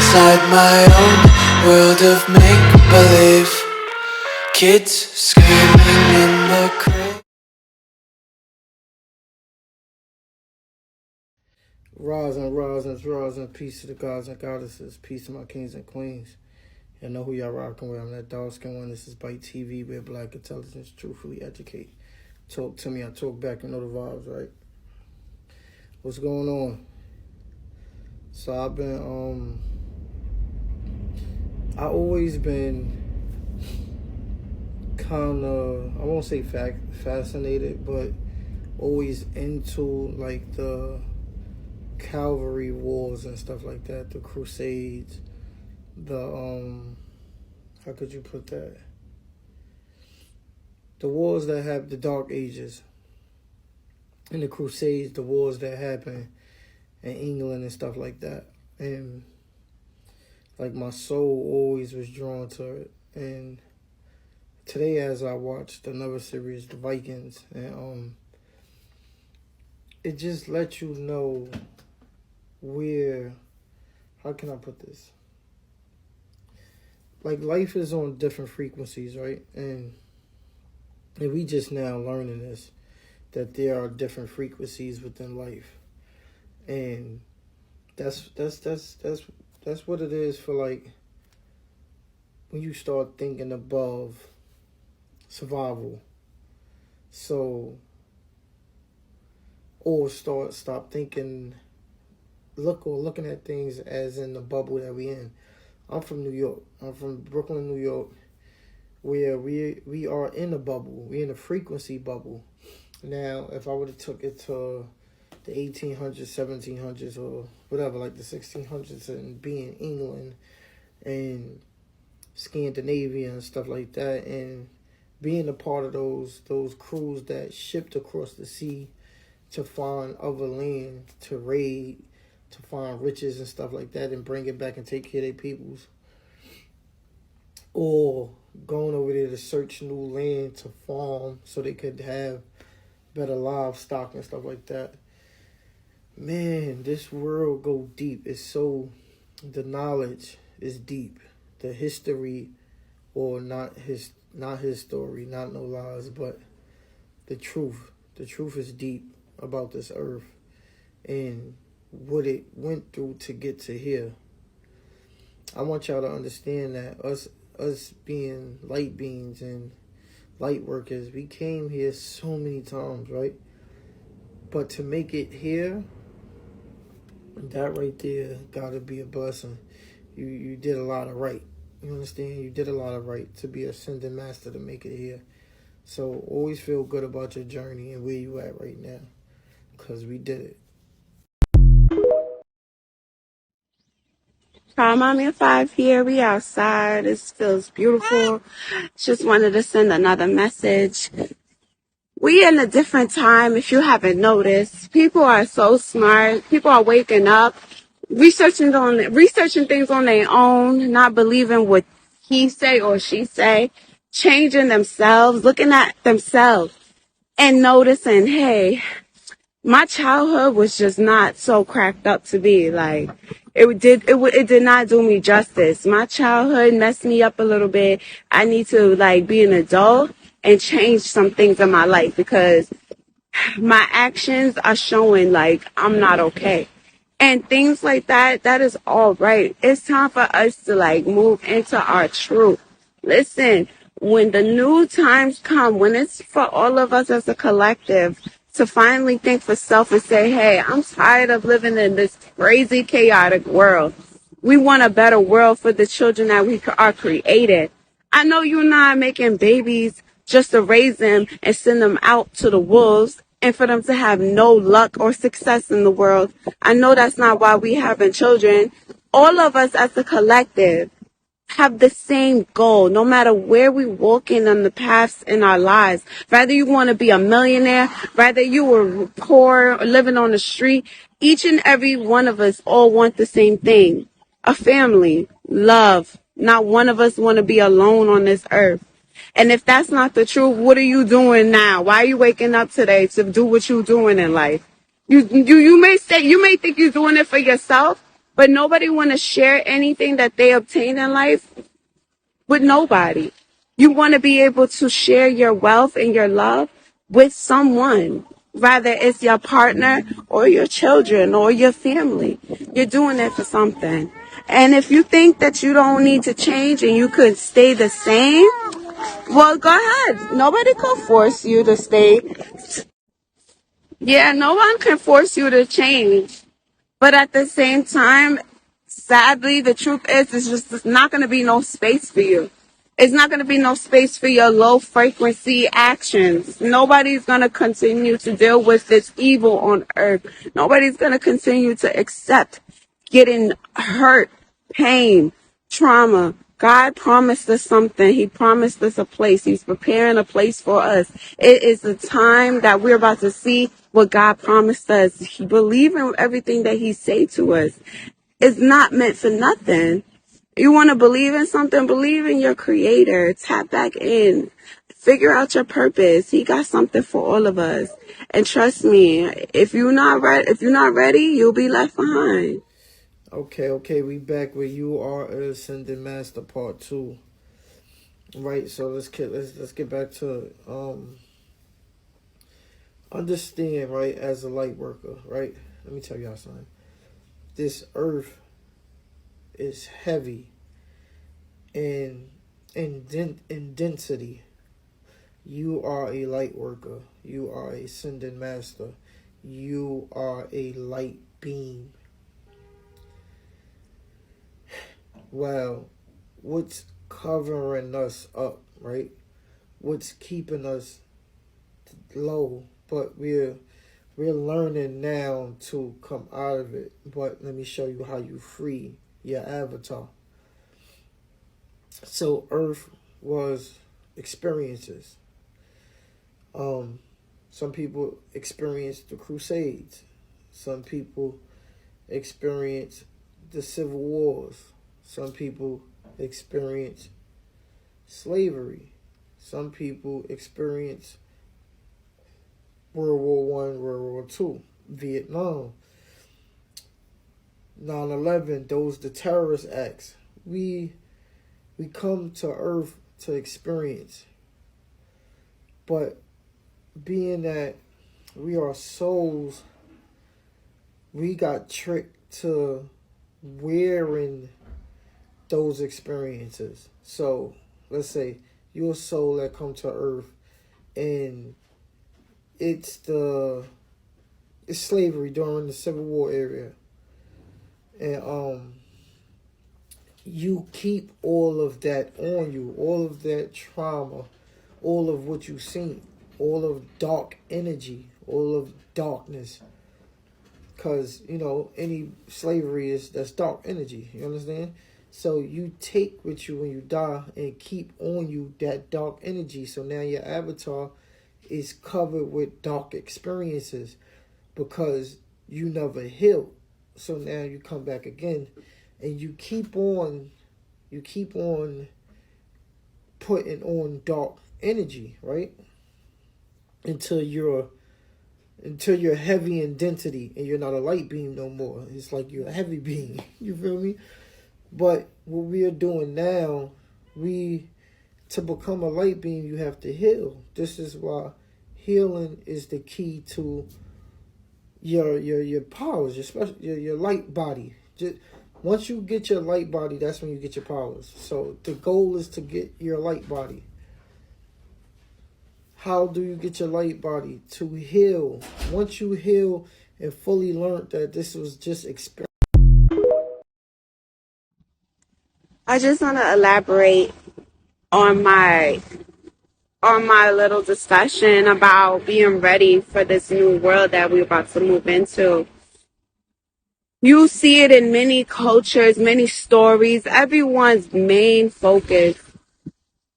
inside my own world of make-believe. Kids screaming in the crib. Rising, peace to the gods and goddesses, peace to my kings and queens. Y'all know who y'all rocking with. I'm that dark-skinned one. This is Bite TV, where black intelligence truthfully educate. Talk to me, I talk back. You know the vibes, right? What's going on? So I've been, I always been kind of, I won't say fascinated, but always into like the Calvary wars and stuff like that, the Crusades, the how could you put that? The wars that have the Dark Ages and the Crusades, the wars that happen in England and stuff like that. And like my soul always was drawn to it. And today as I watched another series, The Vikings, and it just lets you know where, how can I put this? Like life is on different frequencies, right? And we just now learning this, that there are different frequencies within life. And that's what it is for, like, when you start thinking above survival. So, or stop thinking, looking at things as in the bubble that we in. I'm from New York. I'm from Brooklyn, New York, where we are in a bubble. We're in a frequency bubble. Now, if I would have took it to the 1800s, 1700s, or whatever, like the 1600s, and being England and Scandinavia and stuff like that, and being a part of those crews that shipped across the sea to find other land, to raid, to find riches and stuff like that, and bring it back and take care of their peoples. Or going over there to search new land to farm so they could have better livestock and stuff like that. Man, this world go deep. It's so, the knowledge is deep. The history, or not his story, not no lies, but the truth. The truth is deep about this earth and what it went through to get to here. I want y'all to understand that us being light beings and light workers, we came here so many times, right? But to make it here, that right there gotta be a blessing. You did a lot of right. You understand? You did a lot of right to be ascending master to make it here. So always feel good about your journey and where you at right now, because we did it. Hi, Mommy at 5 here. We outside. This feels beautiful. Just wanted to send another message. We in a different time, if you haven't noticed. People are so smart. People are waking up, researching things on their own, not believing what he say or she say, changing themselves, looking at themselves and noticing, hey, my childhood was just not so cracked up to be. Like, it did not do me justice. My childhood messed me up a little bit. I need to like be an adult and change some things in my life, because my actions are showing like I'm not okay. And things like that, that is all right. It's time for us to like move into our truth. Listen, when the new times come, when it's for all of us as a collective to finally think for self and say, hey, I'm tired of living in this crazy, chaotic world. We want a better world for the children that we are created. I know you're not making babies just to raise them and send them out to the wolves and for them to have no luck or success in the world. I know that's not why we having children. All of us as a collective have the same goal, no matter where we walking on the paths in our lives. Whether you want to be a millionaire, whether you were poor or living on the street, each and every one of us all want the same thing. A family, love. Not one of us want to be alone on this earth. And if that's not the truth, what are you doing now? Why are you waking up today to do what you're doing in life? You may think you're doing it for yourself, but nobody want to share anything that they obtain in life with nobody. You want to be able to share your wealth and your love with someone, whether it's your partner or your children or your family. You're doing it for something. And if you think that you don't need to change and you could stay the same, well, go ahead. Nobody can force you to stay. Yeah, no one can force you to change. But at the same time, sadly, the truth is, there's not going to be no space for you. It's not going to be no space for your low frequency actions. Nobody's going to continue to deal with this evil on earth. Nobody's going to continue to accept getting hurt, pain, trauma. God promised us something. He promised us a place. He's preparing a place for us. It is the time that we're about to see what God promised us. He believe in everything that he say to us. It's not meant for nothing. You want to believe in something? Believe in your creator. Tap back in. Figure out your purpose. He got something for all of us. And trust me, if you're not ready, you'll be left behind. Okay, we back where you are Ascended Master Part 2. Right, so let's get back to it. Understand, right, as a light worker, right? Let me tell y'all something. This earth is heavy in density. You are a light worker. You are a ascended master. You are a light beam. Well, what's covering us up, right? What's keeping us low? But we're learning now to come out of it. But let me show you how you free your avatar. So Earth was experiences. Some people experienced the Crusades. Some people experienced the Civil Wars. Some people experience slavery. Some people experience World War One, World War Two, Vietnam, 9/11. Those the terrorist acts. We come to Earth to experience, but being that we are souls, we got tricked to wearing those experiences. So let's say you're a soul that come to Earth and it's slavery during the Civil War era. And you keep all of that on you, all of that trauma, all of what you've seen, all of dark energy, all of darkness. Because, any slavery that's dark energy. You understand? So you take with you when you die and keep on you that dark energy. So now your avatar is covered with dark experiences because you never healed. So now you come back again and you keep on putting on dark energy, right? Until you're heavy in density and you're not a light beam no more. It's like you're a heavy beam. You feel me? But what we are doing now, to become a light beam, you have to heal. This is why healing is the key to your powers, your light body. Once you get your light body, that's when you get your powers. So the goal is to get your light body. How do you get your light body? To heal. Once you heal and fully learn that this was just experience. I just want to elaborate on my little discussion about being ready for this new world that we're about to move into. You see it in many cultures, many stories. Everyone's main focus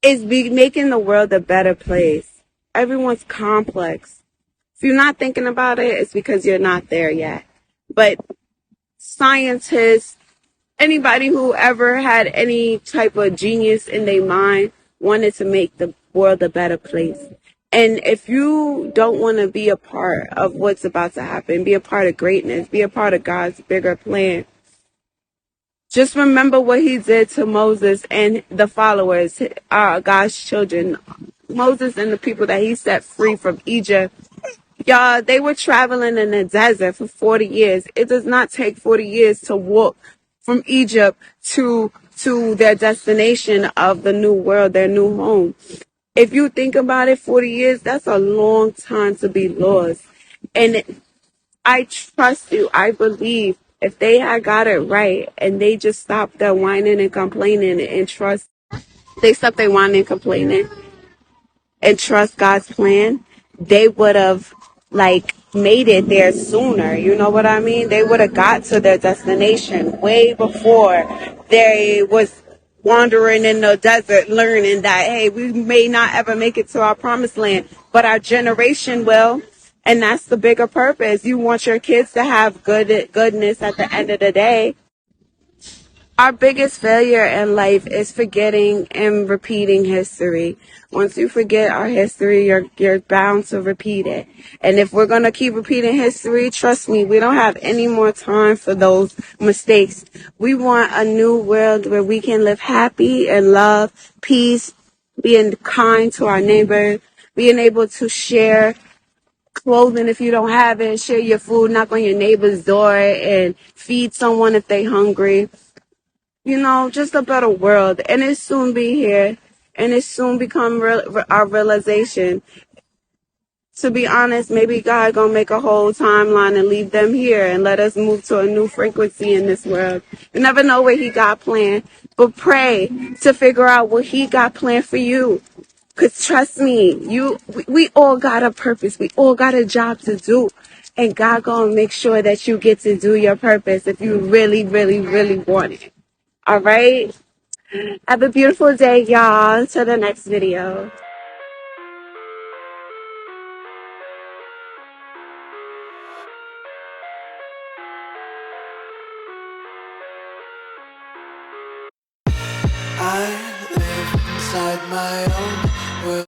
is making the world a better place. Everyone's complex. If you're not thinking about it, it's because you're not there yet. But scientists, anybody who ever had any type of genius in their mind wanted to make the world a better place. And if you don't want to be a part of what's about to happen, be a part of greatness, be a part of God's bigger plan, Just remember what he did to Moses and the followers, God's children. Moses and the people that he set free from Egypt. Y'all, they were traveling in the desert for 40 years. It does not take 40 years to walk from Egypt to their destination of the new world, their new home. If you think about it, 40 years, that's a long time to be lost. And I trust you. I believe if they had got it right and they just stopped their whining and complaining and trust, they stopped their whining and complaining and trust God's plan, they would have like made it there sooner. You know what I mean? They would have got to their destination way before they was wandering in the desert learning that, hey, we may not ever make it to our promised land, but our generation will. And that's the bigger purpose. You want your kids to have goodness at the end of the day. Our biggest failure in life is forgetting and repeating history. Once you forget our history, you're bound to repeat it. And if we're going to keep repeating history, trust me, we don't have any more time for those mistakes. We want a new world where we can live happy and love, peace, being kind to our neighbor, being able to share clothing if you don't have it, share your food, knock on your neighbor's door and feed someone if they hungry. You know, just a better world. And it soon be here. And it soon become our realization. To be honest, maybe God gonna make a whole timeline and leave them here and let us move to a new frequency in this world. You never know what he got planned. But pray to figure out what he got planned for you. Cause trust me, we all got a purpose. We all got a job to do. And God gonna make sure that you get to do your purpose if you really, really, really want it. All right. Have a beautiful day, y'all. Till the next video. I live inside my own